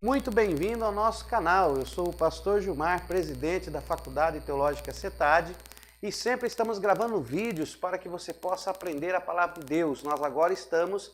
Muito bem-vindo ao nosso canal. Eu sou o pastor Gilmar, presidente da Faculdade Teológica CETAD, e sempre estamos gravando vídeos para que você possa aprender a palavra de Deus. Nós agora estamos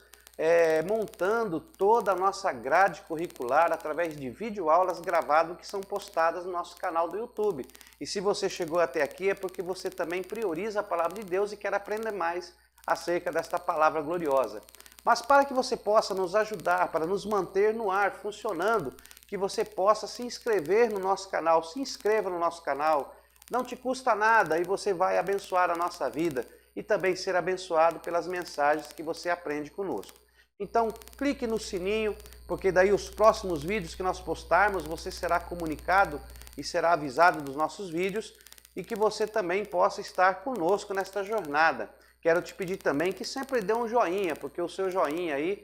montando toda a nossa grade curricular através de videoaulas gravadas que são postadas no nosso canal do YouTube. E se você chegou até aqui é porque você também prioriza a palavra de Deus e quer aprender mais acerca desta palavra gloriosa. Mas para que você possa nos ajudar, para nos manter no ar, funcionando, que você possa se inscrever no nosso canal, se inscreva no nosso canal, não te custa nada e você vai abençoar a nossa vida e também ser abençoado pelas mensagens que você aprende conosco. Então clique no sininho, porque daí os próximos vídeos que nós postarmos, você será comunicado e será avisado dos nossos vídeos e que você também possa estar conosco nesta jornada. Quero te pedir também que sempre dê um joinha, porque o seu joinha aí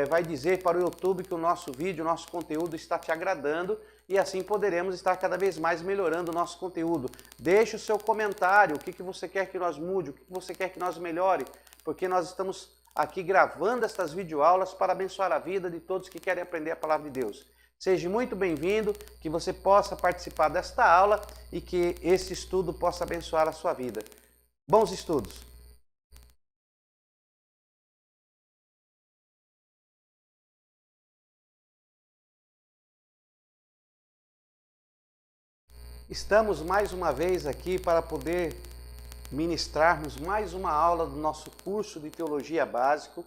vai dizer para o YouTube que o nosso vídeo, o nosso conteúdo está te agradando e assim poderemos estar cada vez mais melhorando o nosso conteúdo. Deixe o seu comentário, o que você quer que nós mude, o que você quer que nós melhore, porque nós estamos aqui gravando estas videoaulas para abençoar a vida de todos que querem aprender a palavra de Deus. Seja muito bem-vindo, que você possa participar desta aula e que esse estudo possa abençoar a sua vida. Bons estudos! Estamos mais uma vez aqui para poder ministrarmos mais uma aula do nosso curso de Teologia Básico.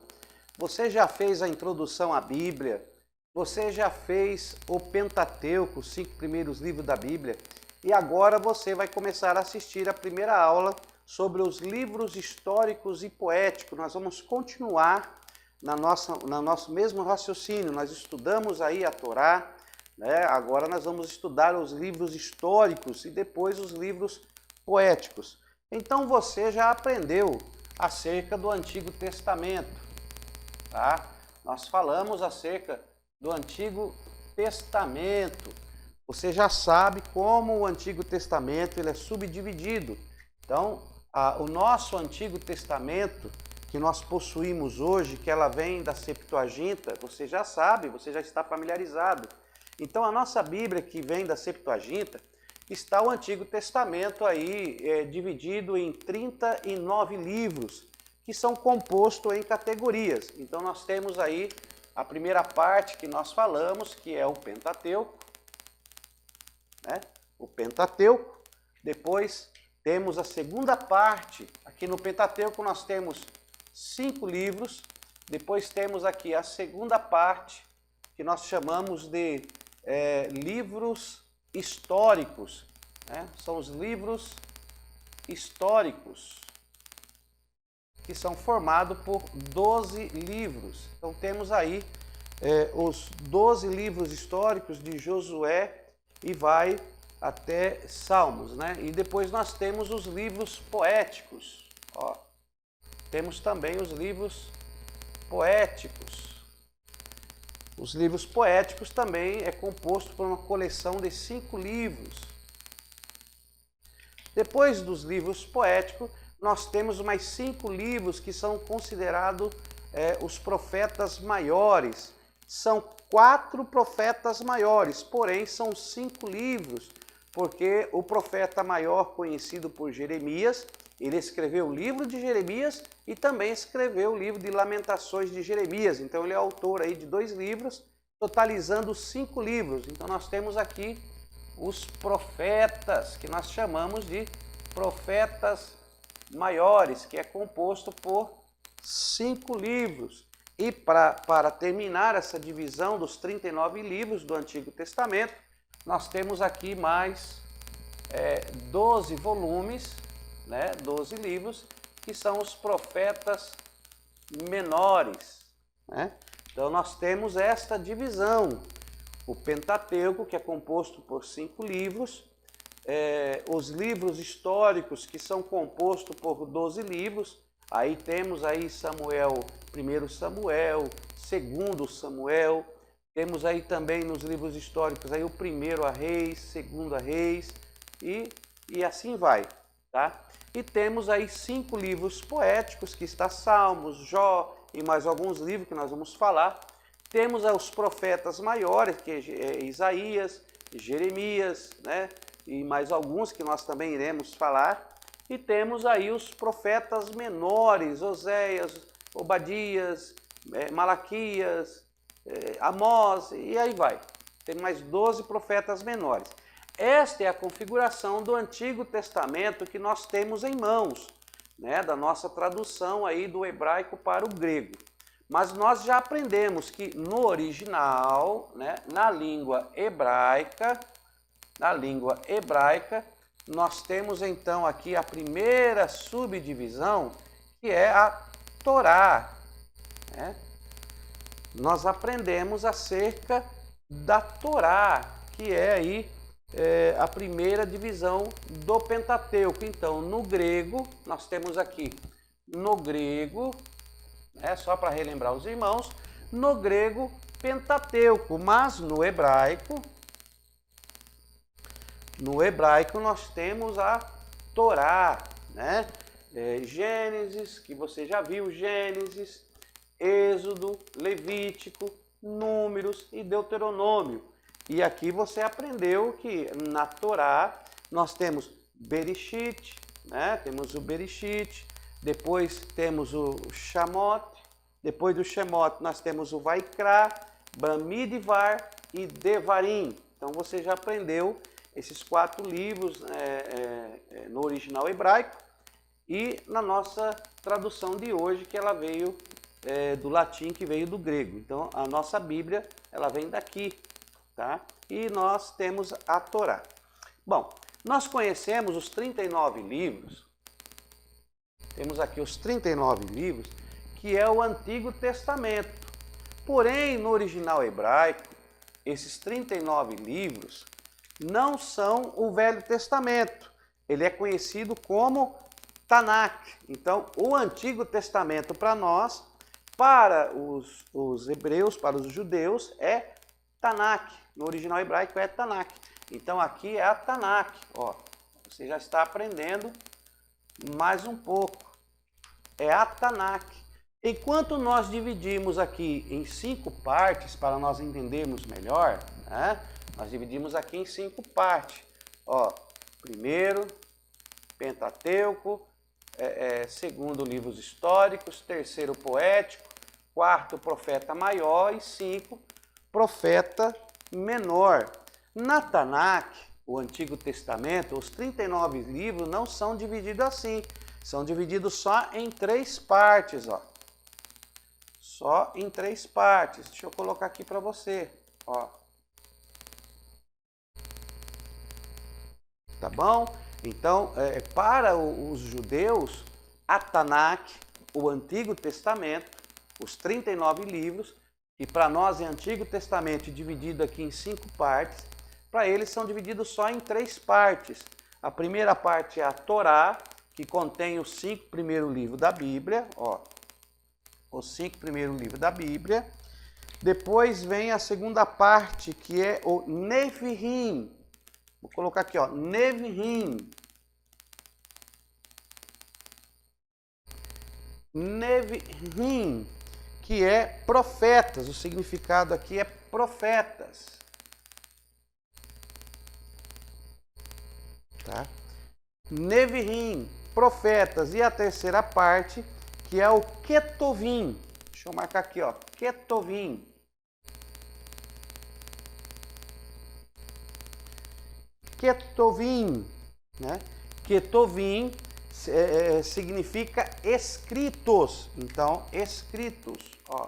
Você já fez a introdução à Bíblia, você já fez o Pentateuco, os 5 primeiros livros da Bíblia, e agora você vai começar a assistir a primeira aula sobre os livros históricos e poéticos. Nós vamos continuar no nosso mesmo raciocínio. Nós estudamos aí a Torá, agora nós vamos estudar os livros históricos e depois os livros poéticos. Então você já aprendeu acerca do Antigo Testamento, tá? Nós falamos acerca do Antigo Testamento. Você já sabe como o Antigo Testamento ele é subdividido. Então, o nosso Antigo Testamento que nós possuímos hoje, que ela vem da Septuaginta, você já sabe, você já está familiarizado. Então a nossa Bíblia que vem da Septuaginta, está o Antigo Testamento aí dividido em 39 livros, que são compostos em categorias. Então nós temos aí a primeira parte que nós falamos, que é o Pentateuco, né? O Pentateuco. Depois temos a segunda parte, aqui no Pentateuco nós temos 5 livros. Depois temos aqui a segunda parte, que nós chamamos de livros históricos, né? São os livros históricos, que são formados por 12 livros. Então temos aí os 12 livros históricos de Josué e vai até Salmos, né? E depois nós temos os livros poéticos. Ó, temos também os livros poéticos. Os livros poéticos também é composto por uma coleção de 5 livros. Depois dos livros poéticos, nós temos mais 5 livros que são considerados os profetas maiores. São 4 profetas maiores, porém são 5 livros, porque o profeta maior, conhecido por Jeremias, ele escreveu o livro de Jeremias e também escreveu o livro de Lamentações de Jeremias. Então ele é autor aí de 2 livros, totalizando 5 livros. Então nós temos aqui os profetas, que nós chamamos de profetas maiores, que é composto por 5 livros. E para terminar essa divisão dos 39 livros do Antigo Testamento, nós temos aqui mais 12 volumes, 12 livros, que são os profetas menores, né? Então nós temos esta divisão, o Pentateuco, que é composto por 5 livros, os livros históricos, que são compostos por 12 livros, aí temos aí Samuel, 1 Samuel, 2 Samuel, temos aí também nos livros históricos aí o 1 a Reis, 2 a Reis, e assim vai, tá? E temos aí 5 livros poéticos, que está Salmos, Jó e mais alguns livros que nós vamos falar. Temos os profetas maiores, que é Isaías, Jeremias, né? E mais alguns que nós também iremos falar. E temos aí os profetas menores, Oséias, Obadias, Malaquias, Amós, e aí vai. Tem mais 12 profetas menores. Esta é a configuração do Antigo Testamento que nós temos em mãos, né? Da nossa tradução aí do hebraico para o grego. Mas nós já aprendemos que no original, né, na língua hebraica, nós temos então aqui a primeira subdivisão, que é a Torá, né? Nós aprendemos acerca da Torá, que é aí a primeira divisão do Pentateuco. Então, no grego, nós temos aqui, no grego, só para relembrar os irmãos, no grego, Pentateuco, mas no hebraico nós temos a Torá, né? Gênesis, que você já viu, Gênesis, Êxodo, Levítico, Números e Deuteronômio. E aqui você aprendeu que na Torá nós temos Bereshit, né? Temos o Bereshit, depois temos o Shamot, depois do Shemot nós temos o Vaikra, Bamidbar e Devarim. Então você já aprendeu esses 4 livros no original hebraico e na nossa tradução de hoje, que ela veio do latim, que veio do grego. Então a nossa Bíblia, ela vem daqui, tá? E nós temos a Torá. Bom, nós conhecemos os 39 livros, temos aqui os 39 livros, que é o Antigo Testamento. Porém, no original hebraico, esses 39 livros não são o Velho Testamento. Ele é conhecido como Tanakh. Então, o Antigo Testamento para nós, para os hebreus, para os judeus, é Tanakh. No original hebraico é Tanakh. Então, aqui é a Tanakh. Ó, você já está aprendendo mais um pouco. É a Tanakh. Enquanto nós dividimos aqui em 5 partes, para nós entendermos melhor, né? Nós dividimos aqui em 5 partes. Ó, primeiro, Pentateuco, segundo, livros históricos, terceiro, poético, quarto, profeta maior e 5, profeta menor. Na Tanakh, o Antigo Testamento, os 39 livros não são divididos assim. São divididos só em 3 partes, ó. Só em 3 partes. Deixa eu colocar aqui para você, ó. Tá bom? Então, para os judeus, a Tanakh, o Antigo Testamento, os 39 livros, e para nós é Antigo Testamento dividido aqui em 5 partes, para eles são divididos só em 3 partes. A primeira parte é a Torá, que contém os 5 primeiros livros da Bíblia, ó. Os 5 primeiros livros da Bíblia. Depois vem a segunda parte, que é o Neviim. Vou colocar aqui, ó, Neviim. Neviim, que é profetas. O significado aqui é profetas. Tá? Neviim, profetas. E a terceira parte, que é o Ketovim. Deixa eu marcar aqui, ó, Ketovim. Ketovim, né? Ketovim significa escritos. Então, escritos, ó.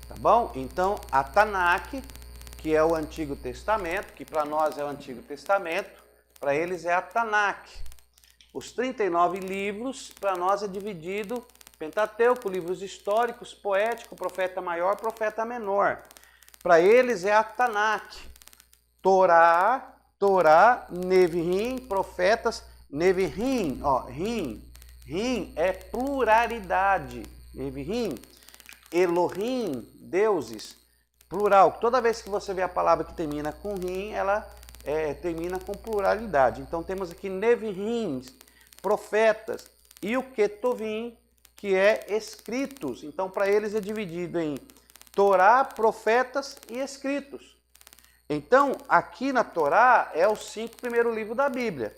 Tá bom? Então, a Tanakh, que é o Antigo Testamento, que para nós é o Antigo Testamento, para eles é a Tanakh. Os 39 livros, para nós é dividido Pentateuco, livros históricos, poético, profeta maior, profeta menor. Para eles é a Tanakh. Torá, Neviim, profetas, Neviim, ó, Rim é pluralidade. Neviim, Elohim, deuses, plural. Toda vez que você vê a palavra que termina com Rim, ela termina com pluralidade. Então temos aqui Neviim, profetas, e o Ketovim, que é escritos. Então, para eles é dividido em Torá, profetas e escritos. Então, aqui na Torá é os 5 primeiros livros da Bíblia.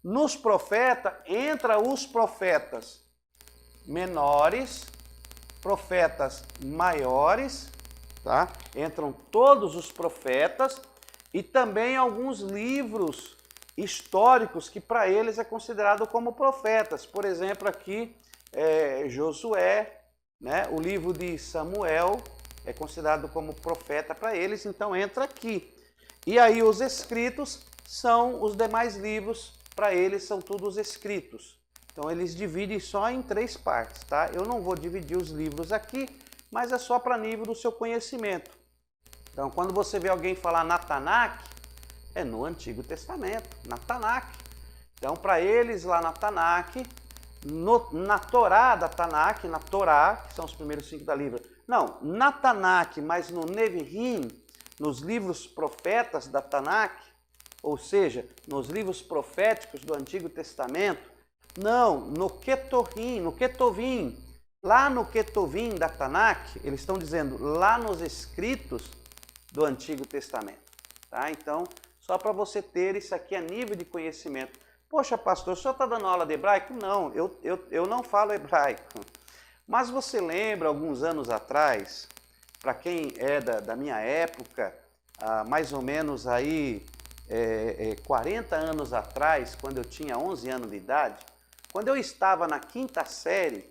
Nos profetas, entra os profetas menores, profetas maiores, tá? Entram todos os profetas e também alguns livros históricos que para eles é considerado como profetas. Por exemplo, aqui Josué, né? O livro de Samuel é considerado como profeta para eles, então entra aqui. E aí os escritos são os demais livros, para eles são todos escritos. Então eles dividem só em 3 partes, tá? Eu não vou dividir os livros aqui, mas é só para nível do seu conhecimento. Então quando você vê alguém falar na Tanakh, é no Antigo Testamento, na Tanakh. Então para eles lá na Tanakh, na Torá da Tanakh, na Torá, que são os primeiros 5 da Bíblia, não, na Tanakh, mas no Nevi'im, nos livros profetas da Tanakh, ou seja, nos livros proféticos do Antigo Testamento, não, no Ketuvim, lá no Ketuvim da Tanakh, eles estão dizendo lá nos escritos do Antigo Testamento, tá? Então, só para você ter isso aqui a nível de conhecimento. Poxa, pastor, o senhor está dando aula de hebraico? Não, eu não falo hebraico. Mas você lembra, alguns anos atrás, para quem é da minha época, mais ou menos aí 40 anos atrás, quando eu tinha 11 anos de idade, quando eu estava na quinta série,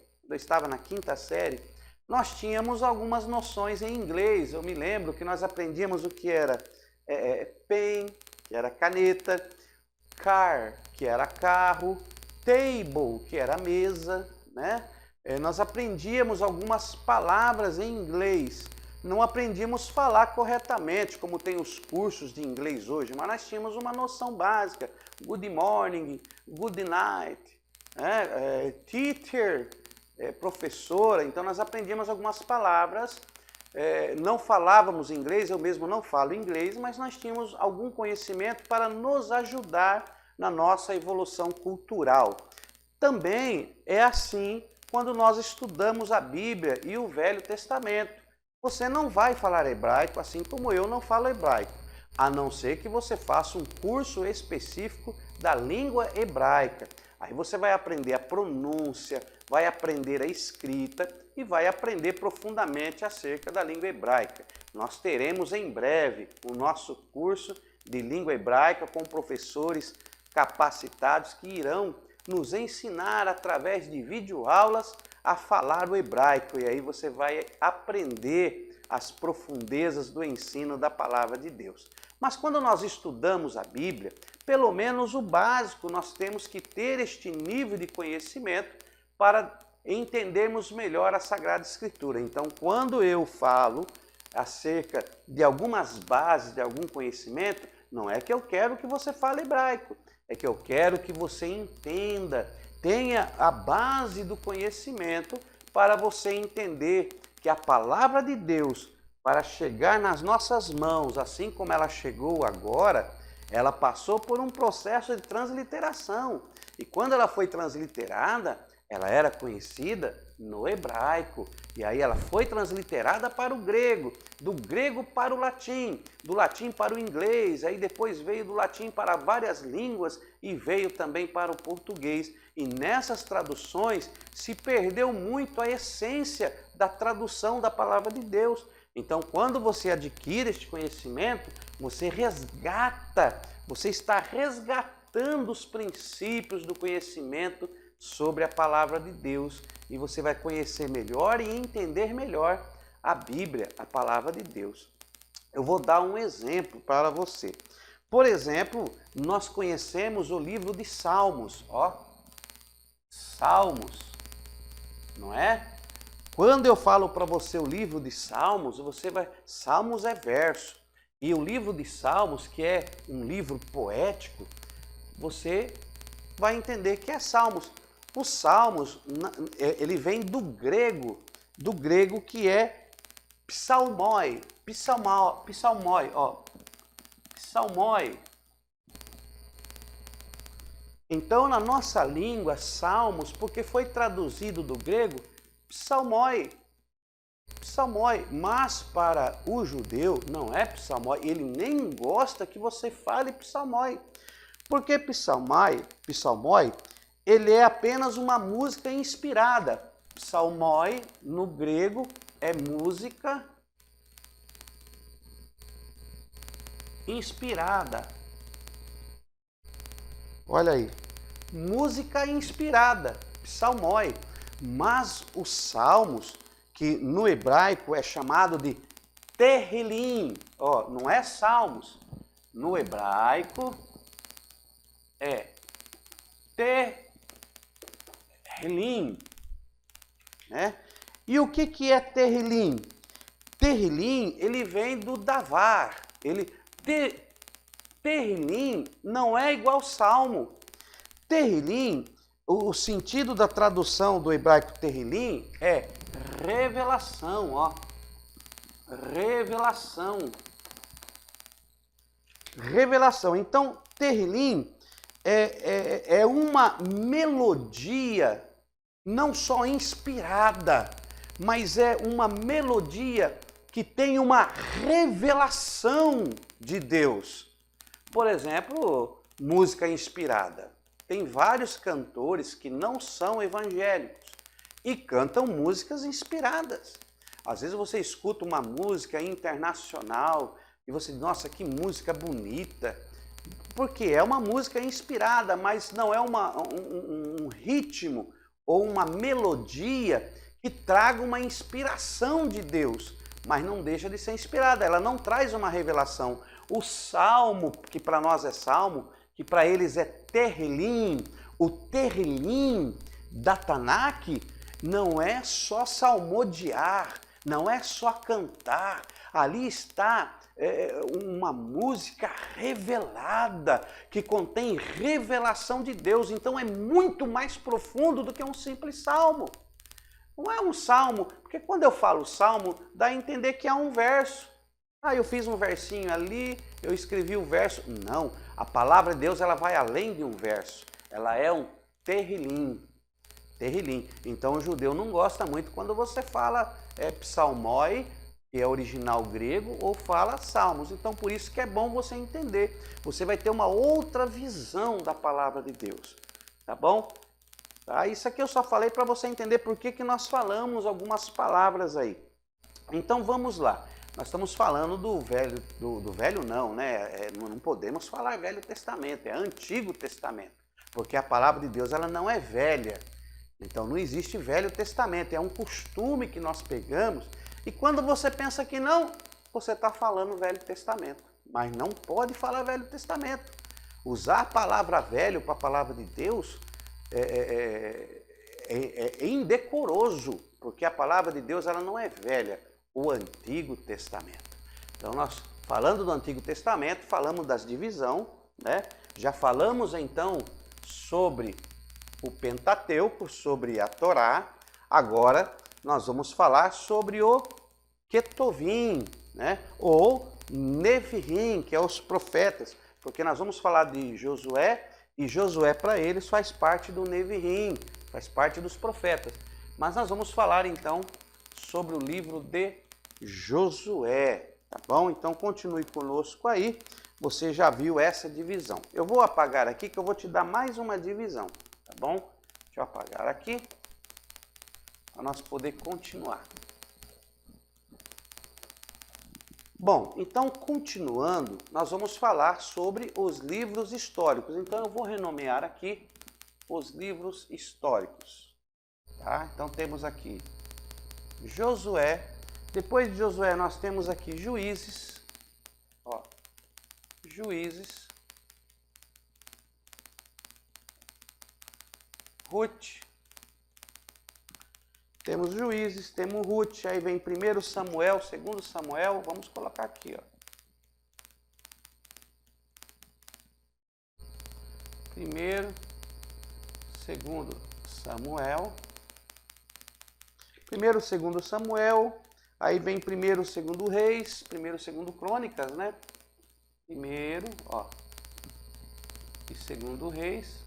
nós tínhamos algumas noções em inglês. Eu me lembro que nós aprendíamos o que era pen, que era caneta, car, que era carro, table, que era mesa, né? Nós aprendíamos algumas palavras em inglês, não aprendíamos a falar corretamente, como tem os cursos de inglês hoje, mas nós tínhamos uma noção básica, good morning, good night, teacher, professora, então nós aprendíamos algumas palavras, não falávamos inglês, eu mesmo não falo inglês, mas nós tínhamos algum conhecimento para nos ajudar na nossa evolução cultural. Também é assim quando nós estudamos a Bíblia e o Velho Testamento. Você não vai falar hebraico, assim como eu não falo hebraico, a não ser que você faça um curso específico da língua hebraica. Aí você vai aprender a pronúncia, vai aprender a escrita e vai aprender profundamente acerca da língua hebraica. Nós teremos em breve o nosso curso de língua hebraica com professores capacitados que irão nos ensinar através de videoaulas a falar o hebraico. E aí você vai aprender as profundezas do ensino da palavra de Deus. Mas quando nós estudamos a Bíblia, pelo menos o básico, nós temos que ter este nível de conhecimento para entendermos melhor a Sagrada Escritura. Então, quando eu falo acerca de algumas bases, de algum conhecimento, não é que eu quero que você fale hebraico, é que eu quero que você entenda, tenha a base do conhecimento para você entender que a palavra de Deus, para chegar nas nossas mãos, assim como ela chegou agora, ela passou por um processo de transliteração. E quando ela foi transliterada, ela era conhecida no hebraico. E aí ela foi transliterada para o grego, do grego para o latim, do latim para o inglês, aí depois veio do latim para várias línguas e veio também para o português. E nessas traduções se perdeu muito a essência da tradução da palavra de Deus. Então, quando você adquire este conhecimento, você resgata, você está resgatando os princípios do conhecimento sobre a palavra de Deus e você vai conhecer melhor e entender melhor a Bíblia, a palavra de Deus. Eu vou dar um exemplo para você. Por exemplo, nós conhecemos o livro de Salmos, Salmos, não é? Quando eu falo para você o livro de Salmos, Salmos é verso. E o livro de Salmos, que é um livro poético, você vai entender que é Salmos. Os Salmos, ele vem do grego que é psalmoi. Então, na nossa língua, Salmos, porque foi traduzido do grego, psalmoi. Psalmoi, mas para o judeu não é psalmoi, ele nem gosta que você fale psalmoi. Porque psalmoi, ele é apenas uma música inspirada. Psalmoi, no grego, é música inspirada. Olha aí, música inspirada, psalmoi. Mas os salmos, que no hebraico é chamado de Terrilim, ó, não é salmos, no hebraico é Terrilim, né? E o que é Terrilim? Terrilim, ele vem do davar, Terrilim não é igual salmo. Terrilim, o sentido da tradução do hebraico Terrilim é revelação, ó. Revelação. Revelação. Então, Terrilim é uma melodia não só inspirada, mas é uma melodia que tem uma revelação de Deus. Por exemplo, música inspirada. Tem vários cantores que não são evangélicos e cantam músicas inspiradas. Às vezes você escuta uma música internacional e você diz, nossa, que música bonita. Porque é uma música inspirada, mas não é um ritmo ou uma melodia que traga uma inspiração de Deus, mas não deixa de ser inspirada, ela não traz uma revelação. O salmo, que para nós é salmo, que para eles é Terrilim, o Terrilim da Tanakh não é só salmodiar, não é só cantar, ali está uma música revelada, que contém revelação de Deus, então é muito mais profundo do que um simples salmo. Não é um salmo, porque quando eu falo salmo, dá a entender que é um verso. Ah, eu fiz um versinho ali, eu escrevi o verso. Não, a palavra de Deus ela vai além de um verso, ela é um Terrilim. Terrilim. Então o judeu não gosta muito quando você fala psalmoi, que é original grego, ou fala salmos. Então por isso que é bom você entender. Você vai ter uma outra visão da palavra de Deus. Tá bom? Tá? Isso aqui eu só falei para você entender por que nós falamos algumas palavras aí. Então vamos lá. Nós estamos falando do velho, do velho não, né? Não podemos falar Velho Testamento, é Antigo Testamento. Porque a palavra de Deus ela não é velha. Então não existe Velho Testamento, é um costume que nós pegamos e quando você pensa que não, você está falando Velho Testamento, mas não pode falar Velho Testamento. Usar a palavra velho para a palavra de Deus é indecoroso, porque a palavra de Deus ela não é velha, o Antigo Testamento. Então nós falando do Antigo Testamento, falamos das divisões, né? Já falamos então sobre o Pentateuco, sobre a Torá. Agora nós vamos falar sobre o Ketuvim, né? Ou Neviim, que é os profetas, porque nós vamos falar de Josué e Josué para eles faz parte do Neviim, faz parte dos profetas. Mas nós vamos falar então sobre o livro de Josué, tá bom? Então continue conosco aí, você já viu essa divisão. Eu vou apagar aqui que eu vou te dar mais uma divisão. Tá bom? Deixa eu apagar aqui para nós poder continuar. Bom, então continuando, nós vamos falar sobre os livros históricos. Então eu vou renomear aqui os livros históricos. Tá? Então temos aqui Josué. Depois de Josué nós temos aqui Juízes. Ó, Juízes. Ruth, temos Juízes, temos Ruth, aí vem 1 Samuel, 2 Samuel, vamos colocar aqui, ó. 1º, 2º Samuel, 1º, 2º Samuel, aí vem 1º, 2º Reis, 1º, 2º Crônicas, né? 1º, ó, e 2º Reis.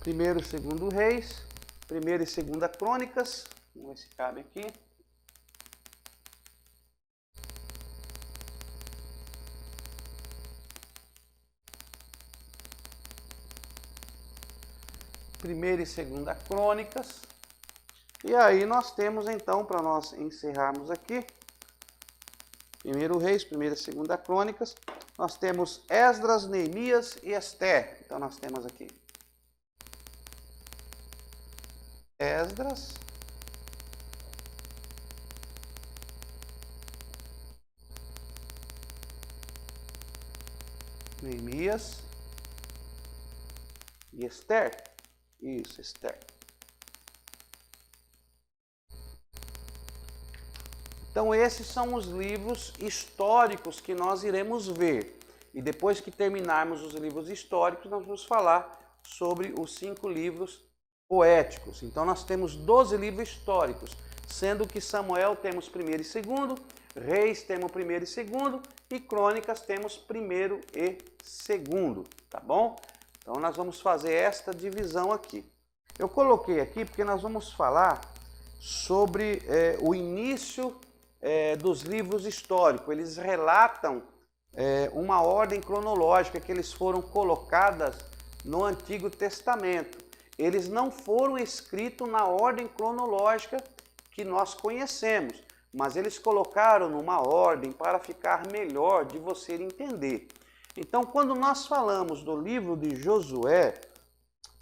Primeiro e Segundo Reis, Primeira e Segunda Crônicas, vamos ver se cabe aqui. Primeira e Segunda Crônicas. E aí nós temos então, para nós encerrarmos aqui, Primeiro Reis, Primeira e Segunda Crônicas, nós temos Esdras, Neemias e Ester. Então nós temos aqui Esdras, Neemias e Ester. Isso, Ester. Então esses são os livros históricos que nós iremos ver. E depois que terminarmos os livros históricos, nós vamos falar sobre os 5 livros poéticos. Então nós temos 12 livros históricos, sendo que Samuel temos primeiro e segundo, Reis temos primeiro e segundo, e Crônicas temos primeiro e segundo, tá bom? Então nós vamos fazer esta divisão aqui. Eu coloquei aqui porque nós vamos falar sobre o início dos livros históricos. Eles relatam uma ordem cronológica que eles foram colocadas no Antigo Testamento. Eles não foram escritos na ordem cronológica que nós conhecemos, mas eles colocaram numa ordem para ficar melhor de você entender. Então, quando nós falamos do livro de Josué,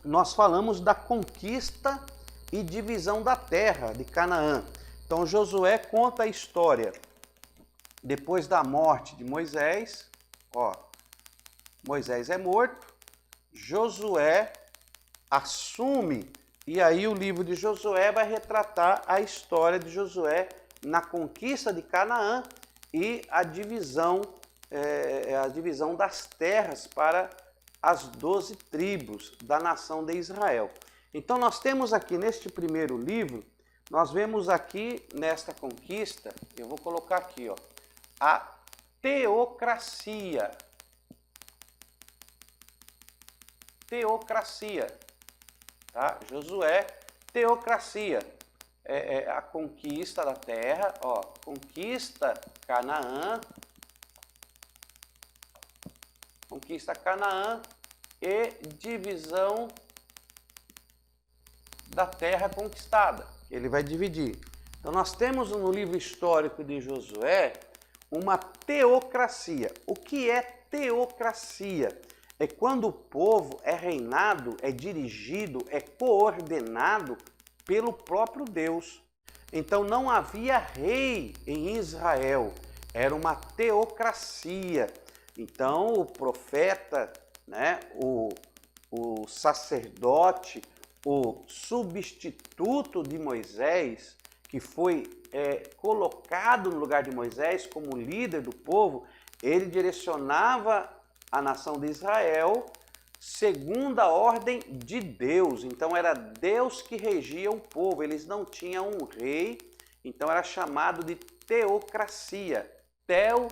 nós falamos da conquista e divisão da terra de Canaã. Então, Josué conta a história depois da morte de Moisés. Ó, Moisés é morto, Josué assume, e aí o livro de Josué vai retratar a história de Josué na conquista de Canaã e a divisão das terras para as 12 tribos da nação de Israel. Então nós temos aqui neste primeiro livro, nós vemos aqui nesta conquista, eu vou colocar aqui, ó, a teocracia. Teocracia, tá? Josué, teocracia. A conquista da terra, ó, conquista Canaã e divisão da terra conquistada. Ele vai dividir. Então nós temos no livro histórico de Josué uma teocracia. O que é teocracia? É quando o povo é reinado, é dirigido, é coordenado pelo próprio Deus. Então não havia rei em Israel, era uma teocracia. Então o profeta, né, o sacerdote, o substituto de Moisés, que foi colocado no lugar de Moisés como líder do povo, ele direcionava a nação de Israel segundo a ordem de Deus. Então era Deus que regia o povo, eles não tinham um rei, então era chamado de teocracia, teo,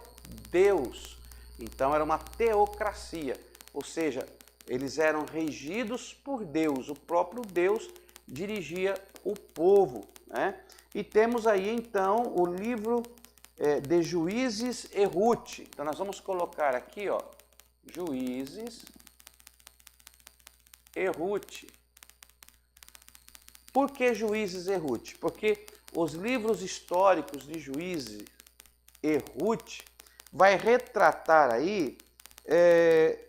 Deus. Então era uma teocracia, ou seja, eles eram regidos por Deus, o próprio Deus dirigia o povo, né? E temos aí então o livro de Juízes e Ruth. Então nós vamos colocar aqui, ó, Juízes e Ruth. Por que Juízes e Ruth? Porque os livros históricos de Juízes e Ruth vai retratar aí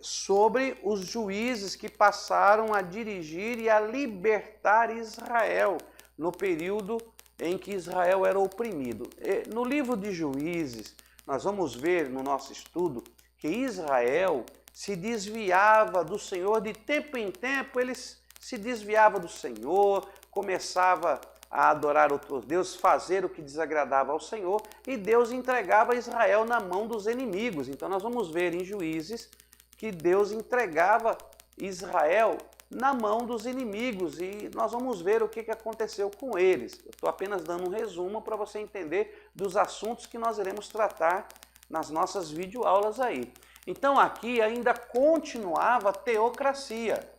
sobre os juízes que passaram a dirigir e a libertar Israel no período em que Israel era oprimido. No livro de Juízes, nós vamos ver no nosso estudo que Israel se desviava do Senhor, de tempo em tempo eles se desviava do Senhor, começava a adorar outros deuses, fazer o que desagradava ao Senhor, e Deus entregava Israel na mão dos inimigos. Então nós vamos ver em Juízes que Deus entregava Israel na mão dos inimigos, e nós vamos ver o que aconteceu com eles. Eu estou apenas dando um resumo para você entender dos assuntos que nós iremos tratar nas nossas videoaulas aí. Então aqui ainda continuava a teocracia.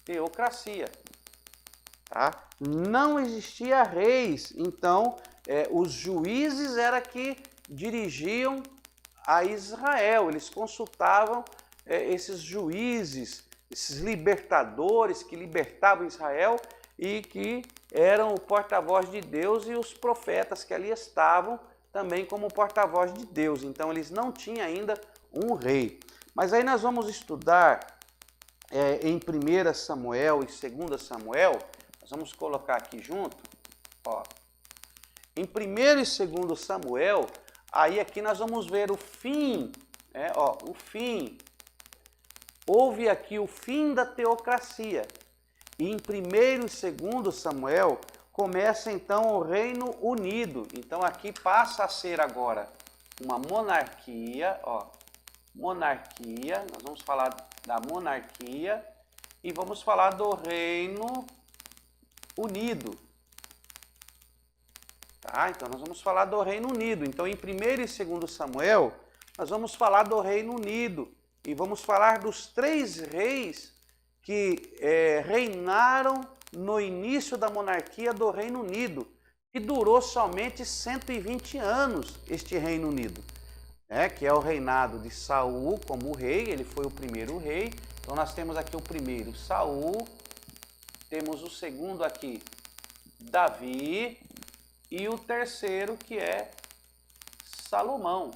teocracia. Tá? Não existia reis, então os juízes era que dirigiam a Israel, eles consultavam esses juízes, esses libertadores que libertavam Israel e que eram o porta-voz de Deus, e os profetas que ali estavam também como porta-voz de Deus. Então eles não tinham ainda um rei. Mas aí nós vamos estudar em 1 Samuel e 2 Samuel, nós vamos colocar aqui junto, ó. Em 1 e 2 Samuel, aí aqui nós vamos ver o fim, o fim. Houve aqui o fim da teocracia. E em 1 e 2 Samuel começa então o Reino Unido. Então aqui passa a ser agora uma monarquia, ó, monarquia, nós vamos falar da monarquia e vamos falar do Reino Unido. Tá? Então nós vamos falar do Reino Unido. Então em 1 e 2 Samuel, nós vamos falar do Reino Unido e vamos falar dos 3 reis que reinaram no início da monarquia do Reino Unido, que durou somente 120 anos este Reino Unido, que é o reinado de Saul como rei, ele foi o primeiro rei. Então nós temos aqui o primeiro, Saul, temos o segundo aqui, Davi, e o terceiro que é Salomão.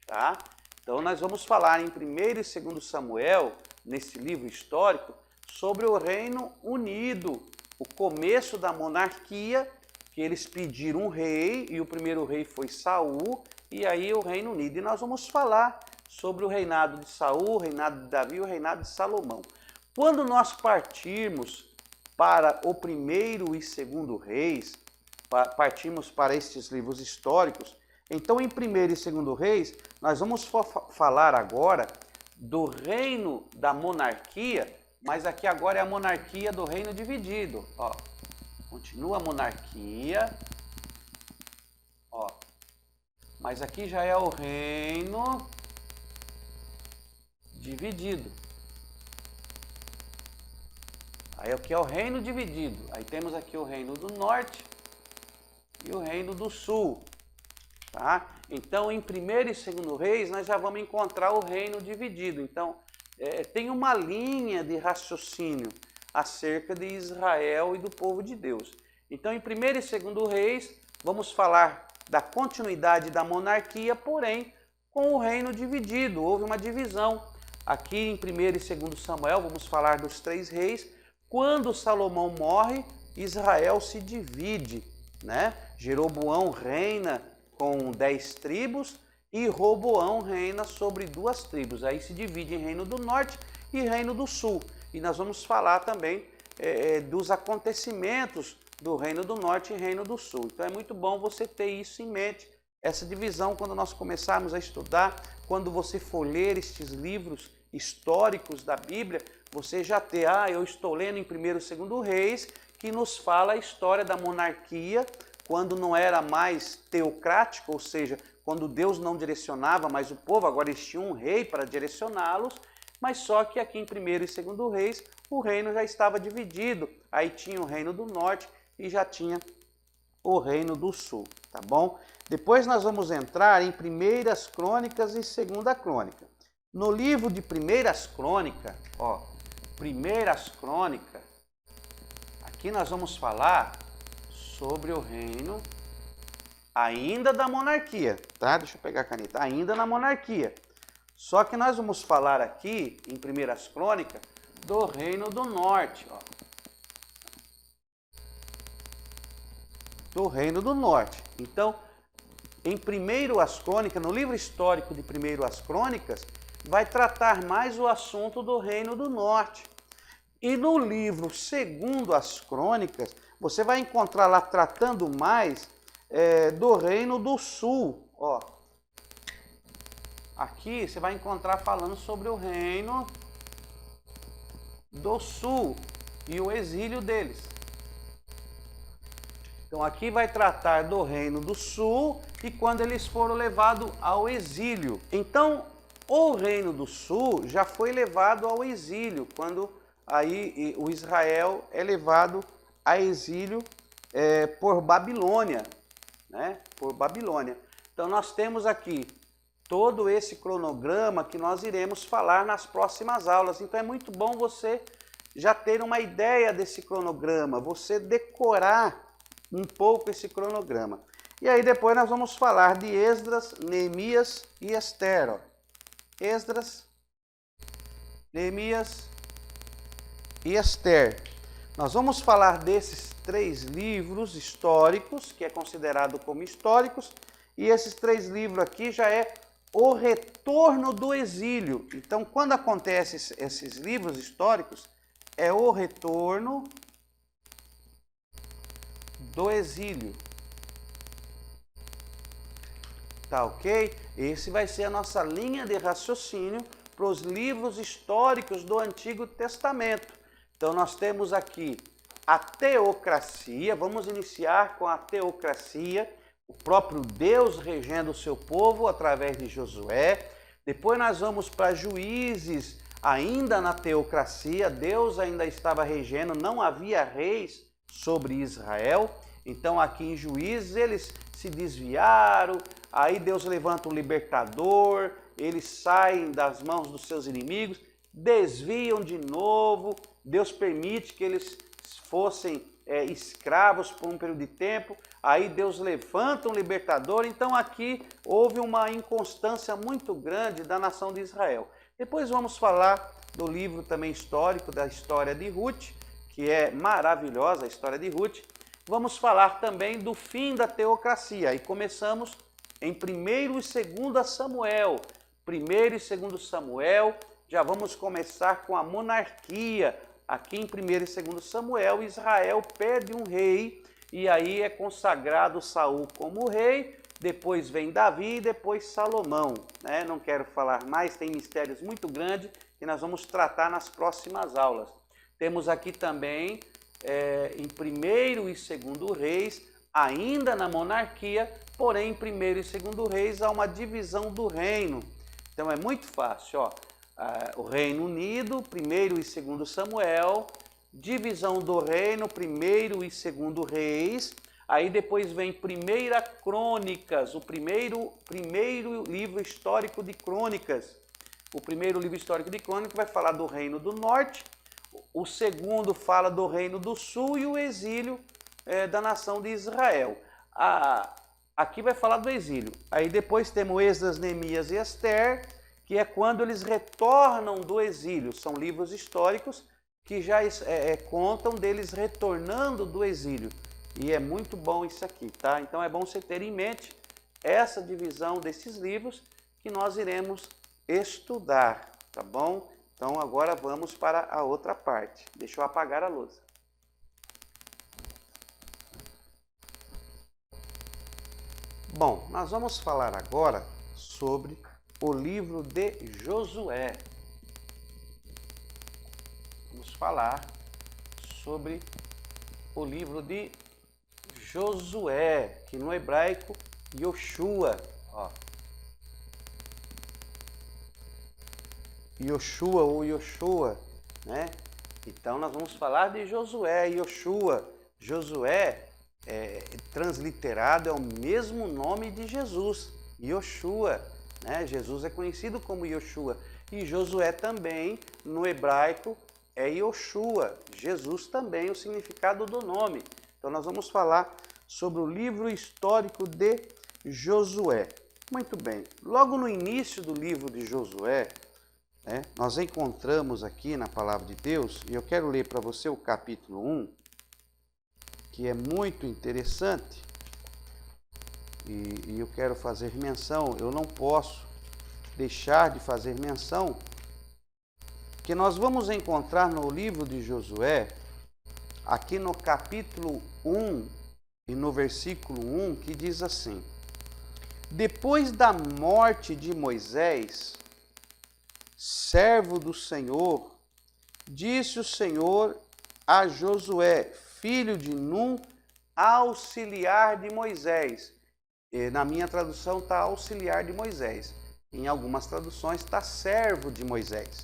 Tá? Então nós vamos falar em 1 e 2 Samuel, nesse livro histórico, sobre o Reino Unido, o começo da monarquia, que eles pediram um rei, e o primeiro rei foi Saul, e aí o Reino Unido. E nós vamos falar sobre o reinado de Saul, o reinado de Davi e o reinado de Salomão. Quando nós partirmos para o primeiro e segundo reis, partimos para estes livros históricos, então em primeiro e segundo reis, nós vamos falar agora do reino da monarquia, mas aqui agora é a monarquia do reino dividido. Ó, continua a monarquia, ó, mas aqui já é o reino dividido. Aí aqui é o reino dividido. Aí temos aqui o reino do norte e o reino do sul. Tá? Então, em 1 e 2 Reis, nós já vamos encontrar o reino dividido. Então, tem uma linha de raciocínio acerca de Israel e do povo de Deus. Então, em 1 e 2 Reis, vamos falar da continuidade da monarquia, porém, com o reino dividido. Houve uma divisão. Aqui em 1 e 2 Samuel, vamos falar dos 3 reis. Quando Salomão morre, Israel se divide, né? Jeroboão reina com 10 tribos e Roboão reina sobre 2 tribos. Aí se divide em reino do norte e reino do sul. E nós vamos falar também dos acontecimentos do reino do norte e reino do sul. Então é muito bom você ter isso em mente, essa divisão, quando nós começarmos a estudar, quando você for ler estes livros históricos da Bíblia, você já ter, eu estou lendo em 1 e 2 Reis, que nos fala a história da monarquia, quando não era mais teocrático, ou seja, quando Deus não direcionava mais o povo, agora eles tinham um rei para direcioná-los, mas só que aqui em 1 e 2 Reis, o reino já estava dividido, aí tinha o reino do norte e já tinha o reino do sul, tá bom? Depois nós vamos entrar em 1 Crônicas e 2 Crônica. No livro de 1 Crônica, ó, 1 Crônica, aqui nós vamos falar sobre o reino ainda da monarquia, tá? Deixa eu pegar a caneta. Ainda na monarquia. Só que nós vamos falar aqui, em 1 Crônicas, do reino do norte, ó. Do reino do norte. Então, em 1 Crônicas, no livro histórico de 1 Crônicas, vai tratar mais o assunto do reino do norte. E no livro 2 Crônicas, você vai encontrar lá tratando mais do reino do sul. Ó. Aqui você vai encontrar falando sobre o reino do sul e o exílio deles. Então aqui vai tratar do reino do sul e quando eles foram levados ao exílio. Então o reino do sul já foi levado ao exílio, quando aí o Israel é levado a exílio por Babilônia, né? Por Babilônia. Então nós temos aqui todo esse cronograma que nós iremos falar nas próximas aulas. Então é muito bom você já ter uma ideia desse cronograma, você decorar um pouco esse cronograma. E aí depois nós vamos falar de Esdras, Neemias e Ester. Ó. Esdras, Neemias e Ester. Nós vamos falar desses 3 livros históricos, que é considerado como históricos, e esses 3 livros aqui já é o retorno do exílio. Então, quando acontecem esses livros históricos, é o retorno do exílio. Tá ok? Esse vai ser a nossa linha de raciocínio para os livros históricos do Antigo Testamento. Então nós temos aqui a teocracia, vamos iniciar com a teocracia, o próprio Deus regendo o seu povo através de Josué. Depois nós vamos para Juízes, ainda na teocracia, Deus ainda estava regendo, não havia reis sobre Israel. Então aqui em Juízes eles se desviaram, aí Deus levanta um libertador, eles saem das mãos dos seus inimigos, desviam de novo, Deus permite que eles fossem escravos por um período de tempo, aí Deus levanta um libertador. Então aqui houve uma inconstância muito grande da nação de Israel. Depois vamos falar do livro também histórico, da história de Ruth, que é maravilhosa a história de Ruth. Vamos falar também do fim da teocracia e começamos em 1º e 2º Samuel. 1º e 2º Samuel, já vamos começar com a monarquia. Aqui em 1º e 2º Samuel, Israel perde um rei e aí é consagrado Saul como rei, depois vem Davi e depois Salomão. Né? Não quero falar mais, tem mistérios muito grandes que nós vamos tratar nas próximas aulas. Temos aqui também, em 1º e 2º Reis, ainda na monarquia, porém em 1º e 2º Reis há uma divisão do reino. Então é muito fácil, ó. O Reino Unido, 1º e 2º Samuel, divisão do reino, 1º e 2º Reis, aí depois vem 1ª Crônicas, o primeiro livro histórico de Crônicas. O primeiro livro histórico de Crônicas vai falar do Reino do Norte, o segundo fala do Reino do Sul e o exílio da nação de Israel. Aqui vai falar do exílio. Aí depois temos Esdras, Neemias e Ester, que é quando eles retornam do exílio. São livros históricos que já contam deles retornando do exílio. E é muito bom isso aqui, tá? Então é bom você ter em mente essa divisão desses livros que nós iremos estudar, tá bom? Então agora vamos para a outra parte. Deixa eu apagar a luz. Bom, nós vamos falar agora sobre o livro de Josué. Vamos falar sobre o livro de Josué, que no hebraico, Yoshua. Ó. Yoshua ou Yoshua, né? Então nós vamos falar de Josué e Yoshua. Josué, transliterado, é o mesmo nome de Jesus, Yoshua. Né? Jesus é conhecido como Yoshua. E Josué também, no hebraico, é Yoshua. Jesus também, o significado do nome. Então nós vamos falar sobre o livro histórico de Josué. Muito bem. Logo no início do livro de Josué, nós encontramos aqui na palavra de Deus, e eu quero ler para você o capítulo 1, que é muito interessante, e eu quero fazer menção, eu não posso deixar de fazer menção, que nós vamos encontrar no livro de Josué, aqui no capítulo 1 e no versículo 1, que diz assim: depois da morte de Moisés, servo do Senhor, disse o Senhor a Josué, filho de Num, auxiliar de Moisés. E na minha tradução está auxiliar de Moisés. Em algumas traduções está servo de Moisés.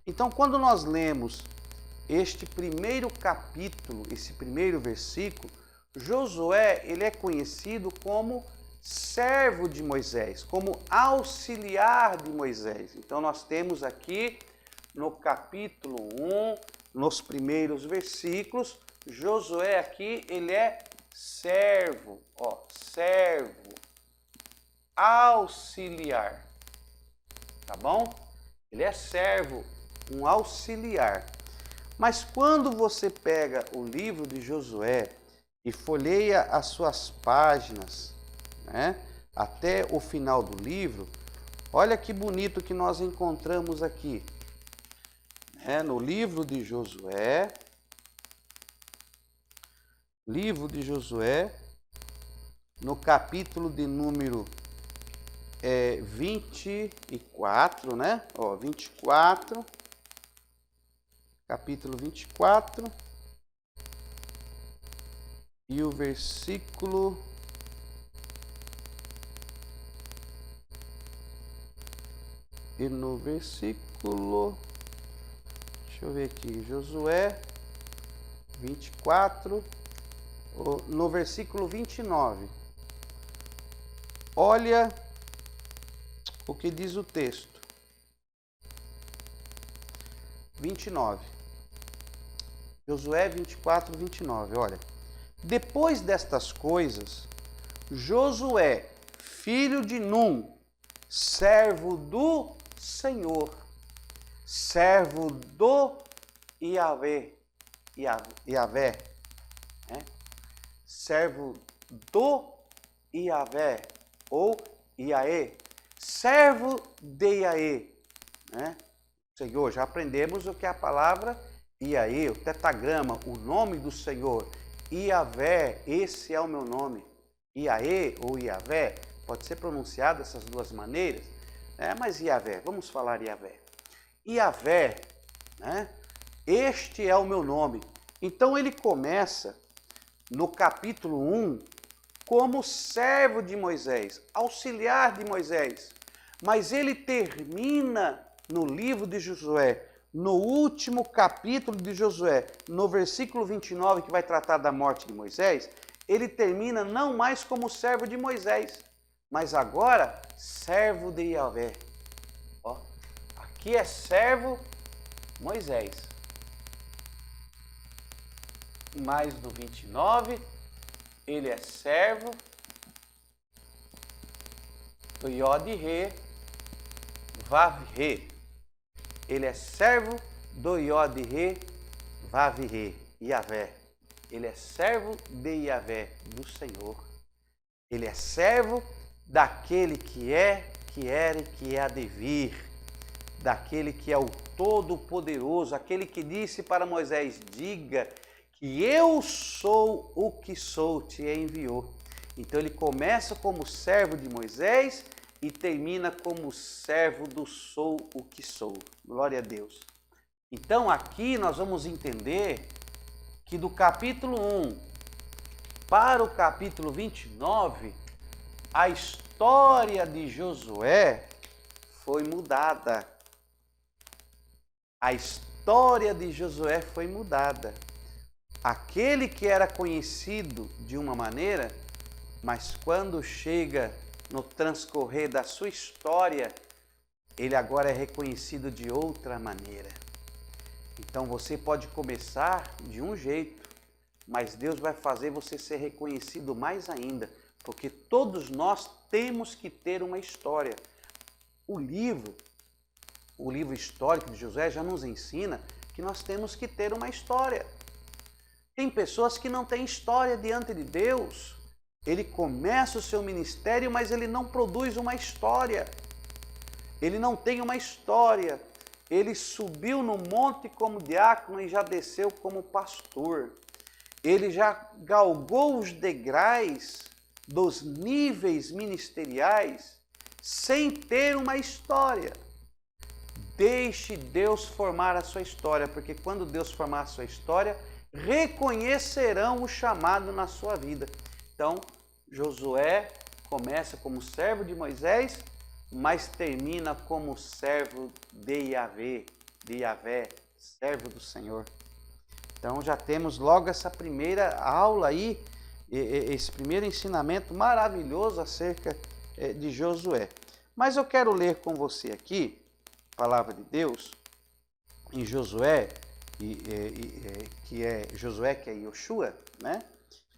Então, quando nós lemos este primeiro capítulo, esse primeiro versículo, Josué, ele é conhecido como servo de Moisés, como auxiliar de Moisés. Então nós temos aqui no capítulo 1, nos primeiros versículos, Josué aqui, ele é servo, servo, auxiliar, tá bom? Ele é servo, um auxiliar. Mas quando você pega o livro de Josué e folheia as suas páginas, né, até o final do livro, olha que bonito que nós encontramos aqui. No livro de Josué, no capítulo de número 24, né? 24, capítulo 24, e o versículo deixa eu ver aqui, Josué 24, no versículo 29. Olha o que diz o texto. 29. Josué 24, 29. Olha. Depois destas coisas, Josué, filho de Num, servo do Senhor, servo do Yahvé, servo do Yahvé, ou Iaê, servo de Iaê, né? Senhor, já aprendemos o que é a palavra Iaê, o tetagrama, o nome do Senhor, Iavé, esse é o meu nome. Iaê ou Iavé, pode ser pronunciado dessas duas maneiras, né? Mas Iavé, vamos falar Iavé. Iavé, né? Este é o meu nome. Então ele começa no capítulo 1 como servo de Moisés, auxiliar de Moisés. Mas ele termina no livro de Josué, no último capítulo de Josué, no versículo 29, que vai tratar da morte de Moisés, ele termina não mais como servo de Moisés, mas agora servo de Yahvé. Aqui é servo Moisés. Mais no 29, ele é servo do Yod-He, Vav-He. Ele é servo do Yod-He, Vav-He, Yahvé. Ele é servo de Yahvé, do Senhor. Ele é servo daquele que é, que era e que há de vir. Daquele que é o Todo-Poderoso, aquele que disse para Moisés, diga que eu sou o que sou, te enviou. Então ele começa como servo de Moisés e termina como servo do sou o que sou. Glória a Deus. Então aqui nós vamos entender que do capítulo 1 para o capítulo 29, a história de Josué foi mudada. A história de Josué foi mudada. Aquele que era conhecido de uma maneira, mas quando chega no transcorrer da sua história, ele agora é reconhecido de outra maneira. Então você pode começar de um jeito, mas Deus vai fazer você ser reconhecido mais ainda, porque todos nós temos que ter uma história. O livro histórico de Josué já nos ensina que nós temos que ter uma história. Tem pessoas que não têm história diante de Deus. Ele começa o seu ministério, mas ele não produz uma história. Ele não tem uma história. Ele subiu no monte como diácono e já desceu como pastor. Ele já galgou os degraus dos níveis ministeriais sem ter uma história. Deixe Deus formar a sua história, porque quando Deus formar a sua história, reconhecerão o chamado na sua vida. Então, Josué começa como servo de Moisés, mas termina como servo de Yahvé, servo do Senhor. Então já temos logo essa primeira aula aí, esse primeiro ensinamento maravilhoso acerca de Josué. Mas eu quero ler com você aqui, a palavra de Deus, em Josué, que é Yoshua, né?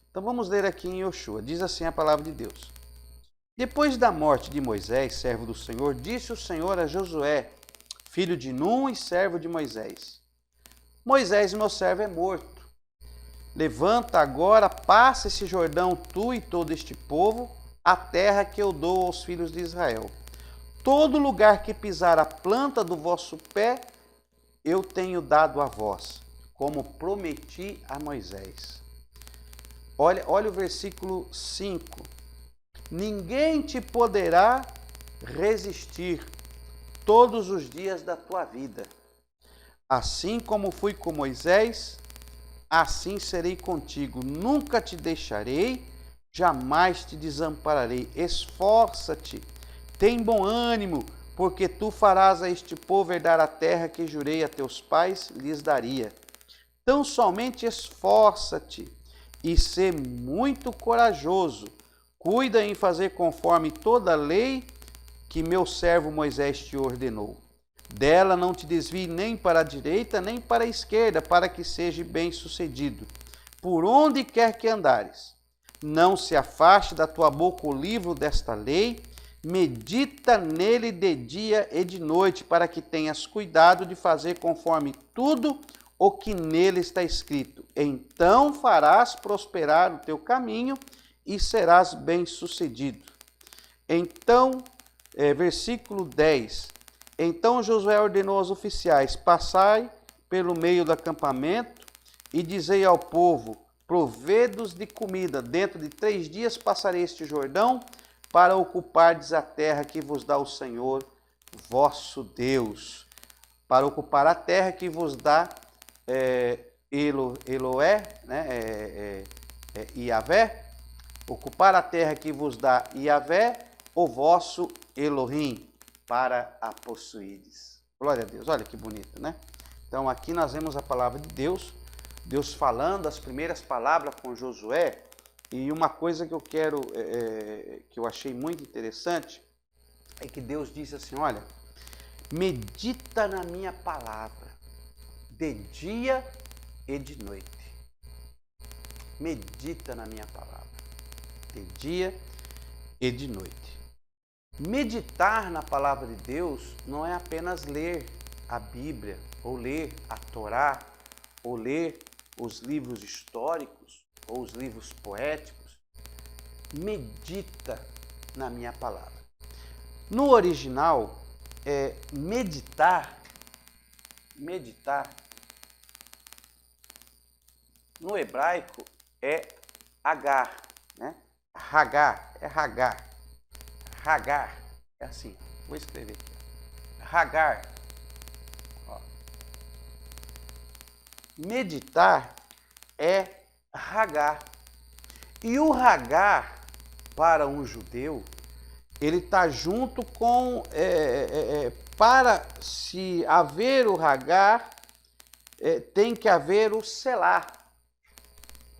Então vamos ler aqui em Yoshua, diz assim a palavra de Deus. Depois da morte de Moisés, servo do Senhor, disse o Senhor a Josué, filho de Num e servo de Moisés: Moisés, meu servo, é morto. Levanta agora, passa esse Jordão, tu e todo este povo, a terra que eu dou aos filhos de Israel. Todo lugar que pisar a planta do vosso pé, eu tenho dado a vós, como prometi a Moisés. Olha o versículo 5. Ninguém te poderá resistir todos os dias da tua vida. Assim como fui com Moisés, assim serei contigo. Nunca te deixarei, jamais te desampararei. Esforça-te, tem bom ânimo, porque tu farás a este povo herdar a terra que jurei a teus pais lhes daria. Tão somente esforça-te e sê muito corajoso. Cuida em fazer conforme toda a lei que meu servo Moisés te ordenou. Dela não te desvie nem para a direita, nem para a esquerda, para que seja bem-sucedido. Por onde quer que andares, não se afaste da tua boca o livro desta lei, medita nele de dia e de noite, para que tenhas cuidado de fazer conforme tudo o que nele está escrito. Então farás prosperar o teu caminho e serás bem-sucedido. Então, versículo 10. Então Josué ordenou aos oficiais: passai pelo meio do acampamento e dizei ao povo: provê-dos de comida. Dentro de 3 dias passarei este Jordão para ocupardes a terra que vos dá o Senhor vosso Deus. Para ocupar a terra que vos dá Eloé, né? Iavé. Ocupar a terra que vos dá Iavé, o vosso Elohim, para a possuídes. Glória a Deus, olha que bonito, né? Então aqui nós vemos a palavra de Deus, Deus falando as primeiras palavras com Josué, e uma coisa que eu quero, que eu achei muito interessante, é que Deus disse assim, olha, medita na minha palavra, de dia e de noite. Medita na minha palavra, de dia e de noite. Meditar na palavra de Deus não é apenas ler a Bíblia, ou ler a Torá, ou ler os livros históricos, ou os livros poéticos. Medita na minha palavra. No original, meditar, no hebraico é Hagar, né? Hagar, Hagar, é assim, vou escrever aqui. Hagar. Ó. Meditar é Hagar. E o Hagar, para um judeu, ele está junto com, para se haver o Hagar, tem que haver o Selá.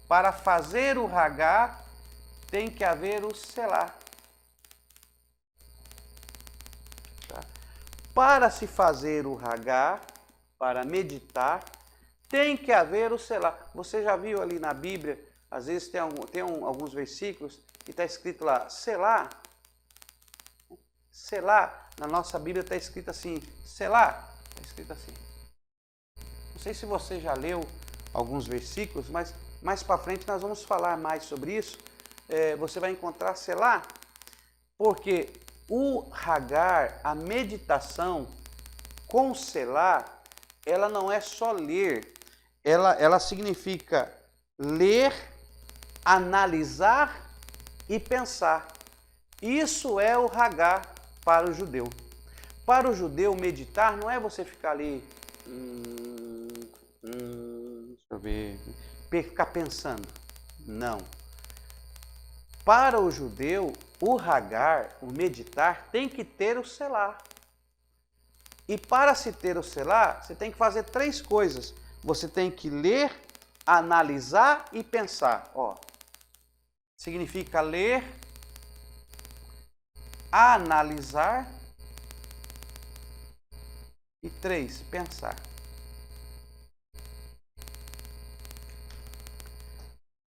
Para fazer o Hagar, tem que haver o Selá. Para se fazer o Hagar, para meditar, tem que haver o Selá. Você já viu ali na Bíblia, às vezes tem alguns versículos que está escrito lá, Selá. Selá, na nossa Bíblia está escrito assim, Selá, está escrito assim. Não sei se você já leu alguns versículos, mas mais para frente nós vamos falar mais sobre isso. Você vai encontrar Selá, porque o Hagar, a meditação com Selá, ela não é só ler, ela significa ler, analisar e pensar. Isso é o Hagar para o judeu. Para o judeu, meditar não é você ficar ali, deixa eu ver, ficar pensando. Não. Para o judeu, o Hagar, o meditar, tem que ter o Selá. E para se ter o Selá, você tem que fazer 3 coisas. Você tem que ler, analisar e pensar. Ó, significa ler, analisar e 3, pensar.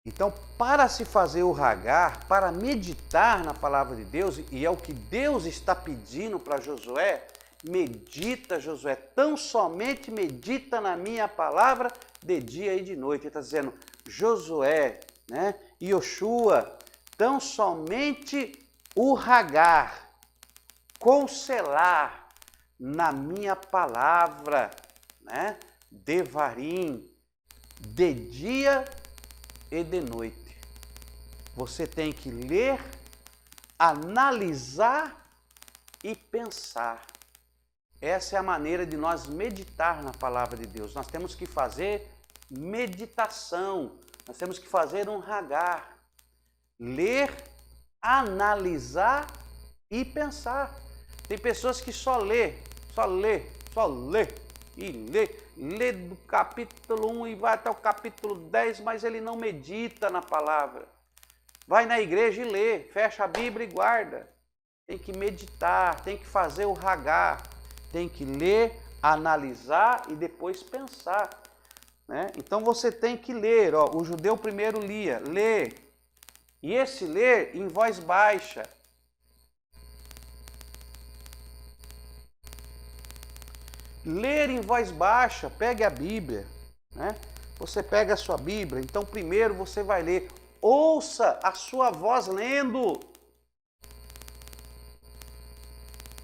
Então, para se fazer o Hagar, para meditar na palavra de Deus, e é o que Deus está pedindo para Josué, medita, Josué, tão somente medita na minha palavra de dia e de noite. Ele está dizendo, Josué, né, Yoshua, tão somente o Hagar, concelar na minha palavra, né, devarim, de dia e de noite. Você tem que ler, analisar e pensar. Essa é a maneira de nós meditar na palavra de Deus. Nós temos que fazer meditação, nós temos que fazer um Hagar. Ler, analisar e pensar. Tem pessoas que só lê e lê do capítulo 1 e vai até o capítulo 10, mas ele não medita na palavra. Vai na igreja e lê, fecha a Bíblia e guarda. Tem que meditar, tem que fazer o Hagar, tem que ler, analisar e depois pensar, né? Então você tem que ler, ó, o judeu primeiro lê, e esse ler em voz baixa. Ler em voz baixa, pegue a Bíblia, né? Você pega a sua Bíblia, então primeiro você vai ler, ouça a sua voz lendo.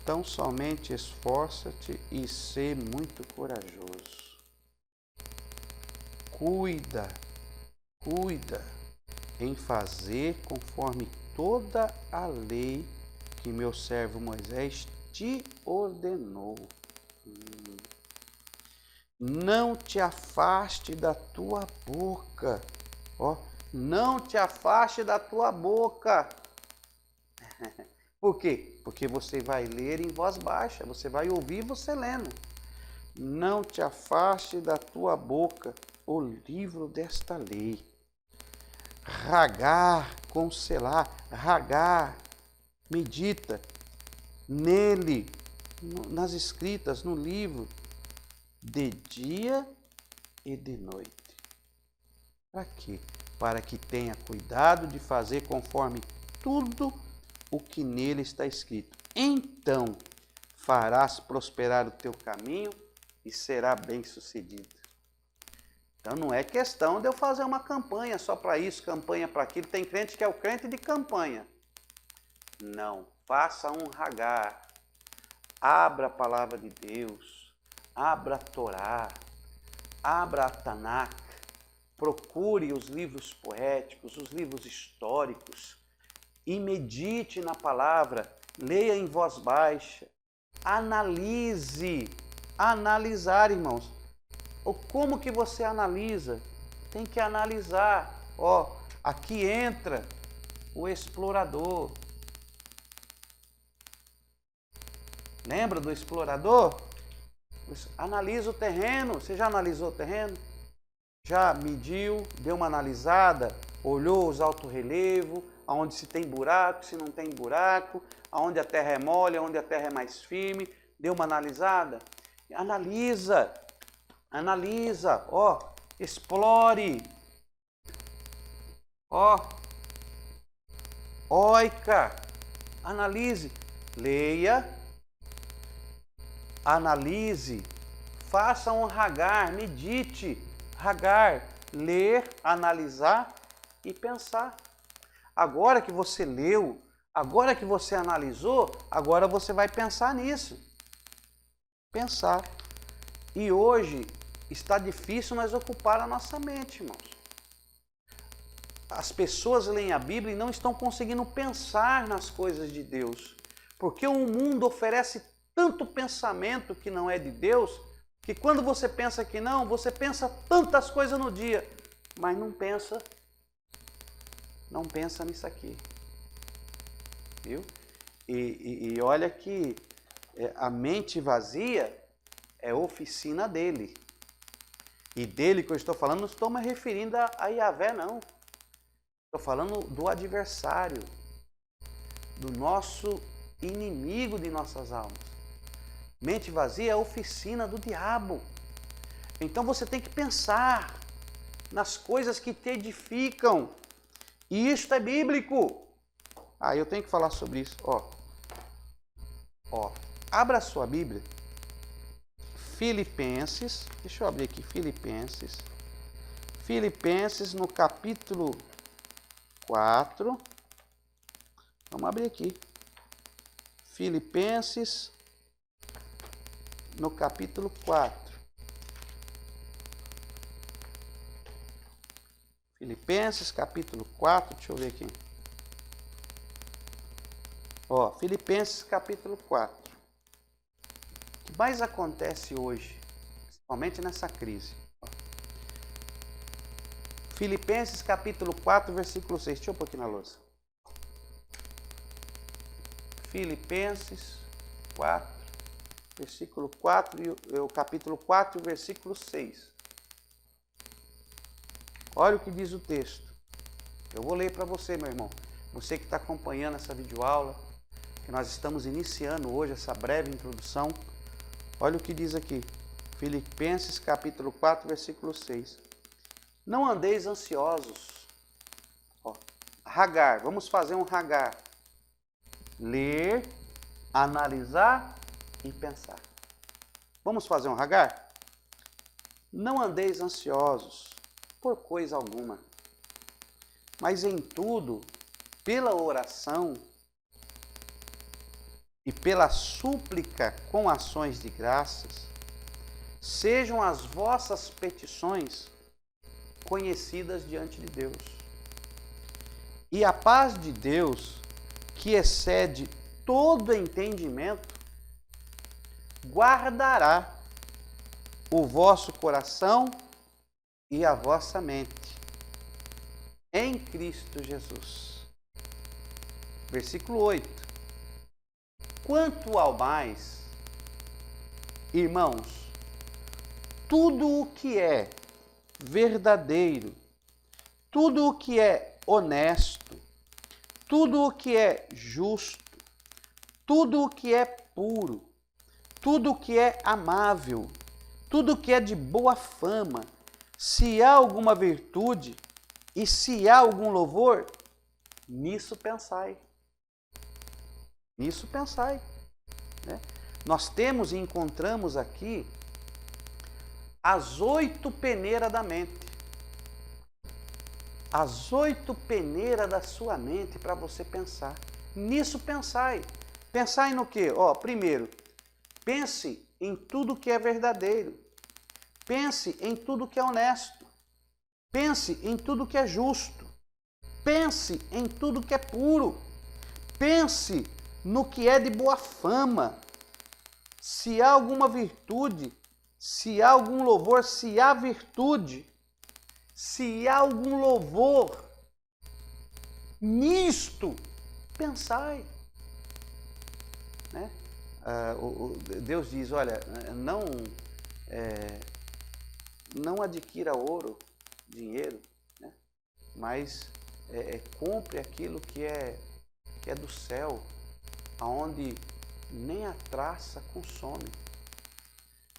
Então somente esforça-te e sê muito corajoso. Cuida em fazer conforme toda a lei que meu servo Moisés te ordenou. Não te afaste da tua boca. Ó, não te afaste da tua boca. Por quê? Porque você vai ler em voz baixa, você vai ouvir você lendo. Não te afaste da tua boca o livro desta lei. Hagar, concelar, Hagar, medita nele, nas escritas, no livro, de dia e de noite. Para quê? Para que tenha cuidado de fazer conforme tudo o que nele está escrito. Então farás prosperar o teu caminho e será bem-sucedido. Então não é questão de eu fazer uma campanha só para isso, campanha para aquilo. Tem crente que é o crente de campanha. Não, faça um Hagar. Abra a palavra de Deus, abra a Torá, abra a Tanakh, procure os livros poéticos, os livros históricos e medite na palavra, leia em voz baixa, analise, analisar, irmãos. Como que você analisa? Tem que analisar. Ó, aqui entra o explorador. Lembra do explorador? Analisa o terreno. Você já analisou o terreno? Já mediu, deu uma analisada, olhou os altorrelevos, aonde se tem buraco, se não tem buraco, aonde a terra é mole, aonde a terra é mais firme, deu uma analisada? Analisa, ó, explore, ó, oica, analise, leia, analise, faça um Hagar, medite, Hagar, ler, analisar e pensar. Agora que você leu, agora que você analisou, agora você vai pensar nisso. Pensar. E hoje está difícil nós ocupar a nossa mente, irmãos. As pessoas leem a Bíblia e não estão conseguindo pensar nas coisas de Deus. Porque o mundo oferece tanto pensamento que não é de Deus, que quando você pensa que não, você pensa tantas coisas no dia, mas não pensa nisso aqui. Viu? E olha que a mente vazia é oficina dele. E dele que eu estou falando, não estou me referindo a Yahvé, não. Estou falando do adversário, do nosso inimigo de nossas almas. Mente vazia é a oficina do diabo. Então você tem que pensar nas coisas que te edificam. E isto é bíblico. Eu tenho que falar sobre isso. Abra a sua Bíblia. Filipenses. Deixa eu abrir aqui. Filipenses no capítulo 4. Vamos abrir aqui. Filipenses no capítulo 4. Filipenses capítulo 4, deixa eu ver aqui. Filipenses capítulo 4. O que mais acontece hoje, principalmente nessa crise? Filipenses capítulo 4, versículo 6. Deixa eu pôr aqui na lousa. Filipenses 4, versículo 4 e o capítulo 4, versículo 6. Olha o que diz o texto. Eu vou ler para você, meu irmão. Você que está acompanhando essa videoaula, que nós estamos iniciando hoje essa breve introdução. Olha o que diz aqui. Filipenses capítulo 4, versículo 6. Não andeis ansiosos. Hagar, vamos fazer um Hagar. Ler, analisar e pensar. Vamos fazer um Hagar? Não andeis ansiosos por coisa alguma, mas em tudo, pela oração e pela súplica com ações de graças, sejam as vossas petições conhecidas diante de Deus. E a paz de Deus, que excede todo entendimento, guardará o vosso coração e a vossa mente em Cristo Jesus. Versículo 8. Quanto ao mais, irmãos, tudo o que é verdadeiro, tudo o que é honesto, tudo o que é justo, tudo o que é puro, tudo o que é amável, tudo o que é de boa fama, se há alguma virtude e se há algum louvor, nisso pensai. Nisso pensai. Né? Nós temos e encontramos aqui as 8 peneiras da mente. As 8 peneiras da sua mente para você pensar. Nisso pensai. Pensai no quê? Primeiro, pense em tudo que é verdadeiro. Pense em tudo que é honesto. Pense em tudo que é justo. Pense em tudo que é puro. Pense no que é de boa fama. Se há alguma virtude, se há algum louvor, se há virtude, se há algum louvor, nisto pensai. Né? Deus diz, olha, não adquira ouro, dinheiro, né? Mas compre aquilo que é do céu, aonde nem a traça consome.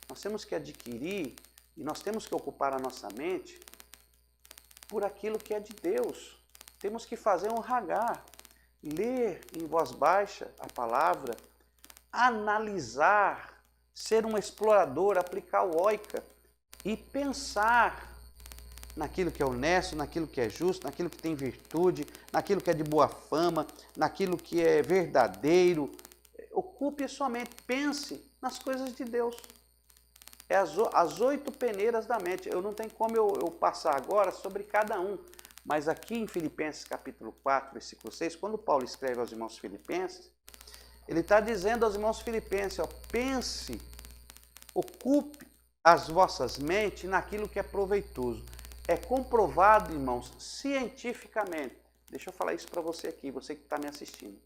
Nós temos que adquirir e nós temos que ocupar a nossa mente por aquilo que é de Deus. Temos que fazer um Hagar, ler em voz baixa a palavra, analisar, ser um explorador, aplicar o oica e pensar naquilo que é honesto, naquilo que é justo, naquilo que tem virtude, naquilo que é de boa fama, naquilo que é verdadeiro. Ocupe a sua mente, pense nas coisas de Deus. É as 8 peneiras da mente. Eu não tenho como eu passar agora sobre cada um, mas aqui em Filipenses capítulo 4, versículo 6, quando Paulo escreve aos irmãos filipenses, ele está dizendo aos irmãos filipenses, pense, ocupe as vossas mentes naquilo que é proveitoso. É comprovado, irmãos, cientificamente. Deixa eu falar isso para você aqui, você que está me assistindo.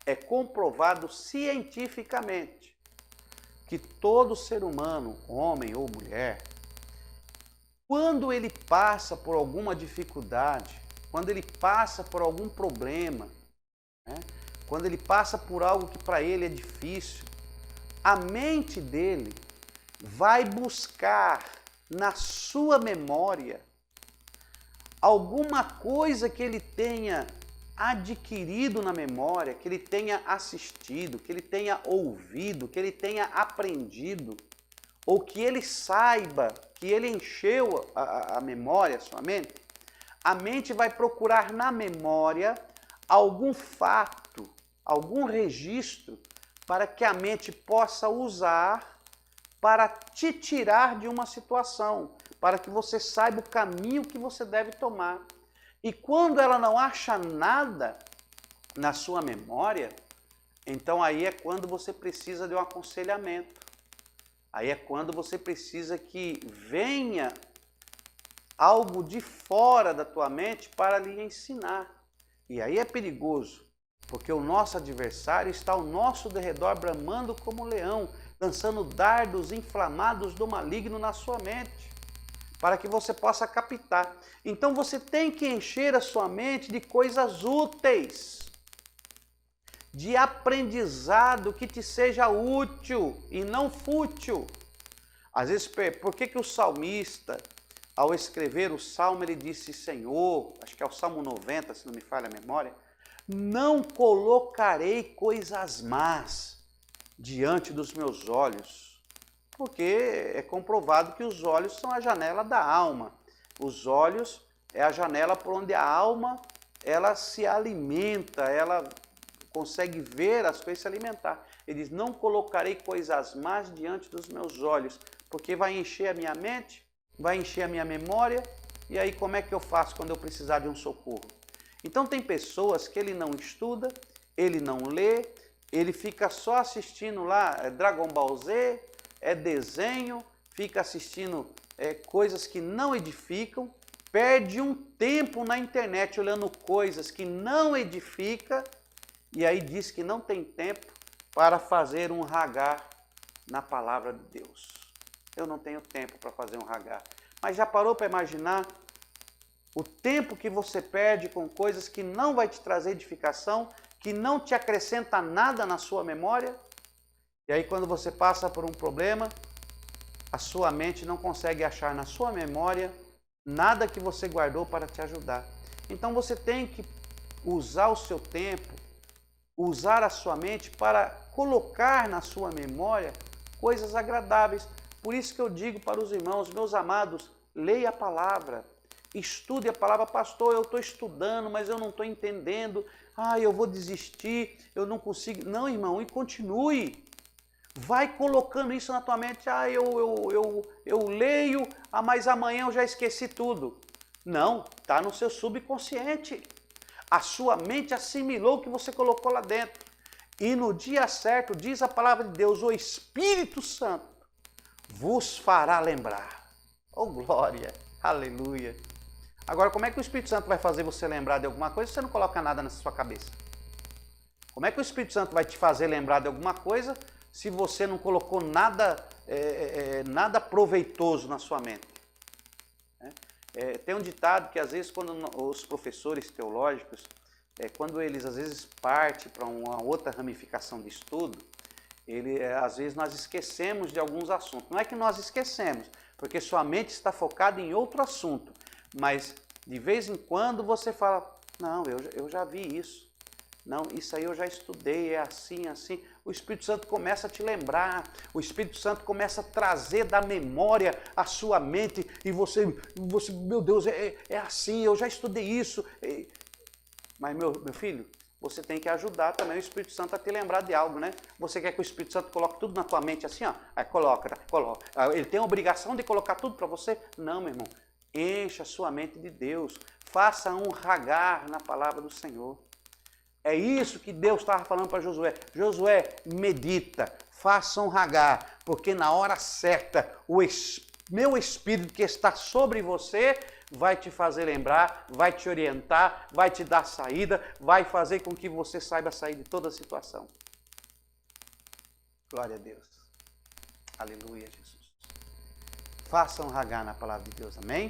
É comprovado cientificamente que todo ser humano, homem ou mulher, quando ele passa por alguma dificuldade, quando ele passa por algum problema, né? Quando ele passa por algo que para ele é difícil, a mente dele vai buscar na sua memória alguma coisa que ele tenha adquirido na memória, que ele tenha assistido, que ele tenha ouvido, que ele tenha aprendido, ou que ele saiba, que ele encheu a memória, a sua mente. A mente vai procurar na memória algum fato, algum registro, para que a mente possa usar para te tirar de uma situação, para que você saiba o caminho que você deve tomar. E quando ela não acha nada na sua memória, então aí é quando você precisa de um aconselhamento. Aí é quando você precisa que venha algo de fora da tua mente para lhe ensinar. E aí é perigoso, porque o nosso adversário está ao nosso derredor bramando como leão, lançando dardos inflamados do maligno na sua mente, para que você possa captar. Então você tem que encher a sua mente de coisas úteis, de aprendizado que te seja útil e não fútil. Às vezes, por que o salmista, ao escrever o salmo, ele disse: Senhor, acho que é o Salmo 90, se não me falha a memória, não colocarei coisas más diante dos meus olhos, porque é comprovado que os olhos são a janela da alma. Os olhos é a janela por onde a alma ela se alimenta, ela consegue ver as coisas e se alimentar. Ele diz: não colocarei coisas más diante dos meus olhos, porque vai encher a minha mente, vai encher a minha memória, e aí como é que eu faço quando eu precisar de um socorro? Então tem pessoas que ele não estuda, ele não lê, ele fica só assistindo lá Dragon Ball Z, desenho, fica assistindo coisas que não edificam, perde um tempo na internet olhando coisas que não edificam, e aí diz que não tem tempo para fazer um hagar na palavra de Deus. Eu não tenho tempo para fazer um hagar. Mas já parou para imaginar o tempo que você perde com coisas que não vai te trazer edificação, que não te acrescenta nada na sua memória? E aí quando você passa por um problema, a sua mente não consegue achar na sua memória nada que você guardou para te ajudar. Então você tem que usar o seu tempo, usar a sua mente para colocar na sua memória coisas agradáveis. Por isso que eu digo para os irmãos, meus amados, leia a palavra, estude a palavra. Pastor, eu estou estudando, mas eu não estou entendendo. Eu vou desistir, eu não consigo. Não, irmão, e continue. Vai colocando isso na tua mente. Eu leio, mas amanhã eu já esqueci tudo. Não, está no seu subconsciente. A sua mente assimilou o que você colocou lá dentro. E no dia certo, diz a palavra de Deus, o Espírito Santo vos fará lembrar. Oh, glória! Aleluia! Agora, como é que o Espírito Santo vai fazer você lembrar de alguma coisa se você não coloca nada na sua cabeça? Como é que o Espírito Santo vai te fazer lembrar de alguma coisa se você não colocou nada, nada proveitoso na sua mente? Tem um ditado que às vezes quando os professores teológicos, quando eles às vezes partem para uma outra ramificação de estudo, às vezes nós esquecemos de alguns assuntos. Não é que nós esquecemos, porque sua mente está focada em outro assunto, mas de vez em quando você fala: não, eu já vi isso. Não, isso aí eu já estudei, é assim, assim. O Espírito Santo começa a te lembrar, o Espírito Santo começa a trazer da memória a sua mente e você meu Deus, é assim, eu já estudei isso. Mas, meu filho, você tem que ajudar também o Espírito Santo a te lembrar de algo, né? Você quer que o Espírito Santo coloque tudo na tua mente assim, ó? Aí coloca. Ele tem a obrigação de colocar tudo para você? Não, meu irmão. Encha a sua mente de Deus. Faça um hagar na palavra do Senhor. É isso que Deus estava falando para Josué. Josué, medita, faça um hagar, porque na hora certa o meu Espírito que está sobre você vai te fazer lembrar, vai te orientar, vai te dar saída, vai fazer com que você saiba sair de toda a situação. Glória a Deus. Aleluia, Jesus. façam ragar na palavra de Deus, amém?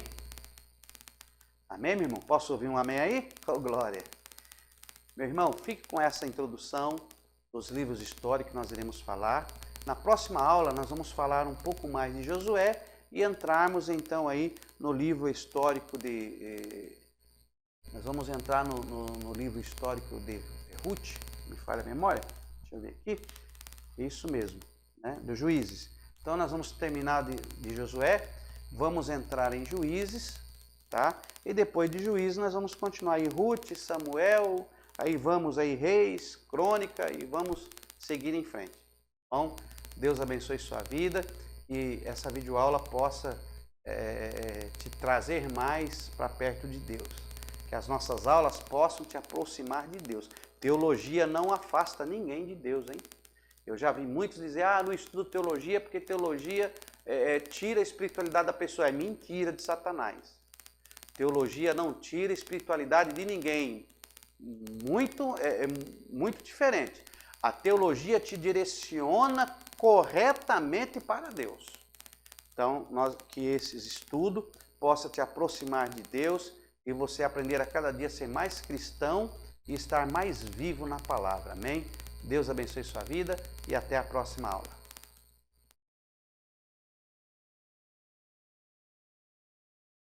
Amém, meu irmão? Posso ouvir um amém aí? Oh, glória! Meu irmão, fique com essa introdução dos livros históricos que nós iremos falar. Na próxima aula nós vamos falar um pouco mais de Josué e entrarmos então aí no livro histórico nós vamos entrar no livro histórico de Ruth, me falha a memória, deixa eu ver aqui, isso mesmo, né? Dos Juízes. Então nós vamos terminar de Josué, vamos entrar em Juízes, tá? E depois de Juízes nós vamos continuar em Ruth, Samuel, aí vamos aí Reis, Crônica e vamos seguir em frente. Bom, Deus abençoe sua vida e essa videoaula possa te trazer mais para perto de Deus. Que as nossas aulas possam te aproximar de Deus. Teologia não afasta ninguém de Deus, hein? Eu já vi muitos dizer, não estudo teologia porque teologia tira a espiritualidade da pessoa. É mentira de Satanás. Teologia não tira a espiritualidade de ninguém. Muito diferente. A teologia te direciona corretamente para Deus. Então, que esses estudos possam te aproximar de Deus e você aprender a cada dia a ser mais cristão e estar mais vivo na palavra. Amém? Deus abençoe sua vida e até a próxima aula.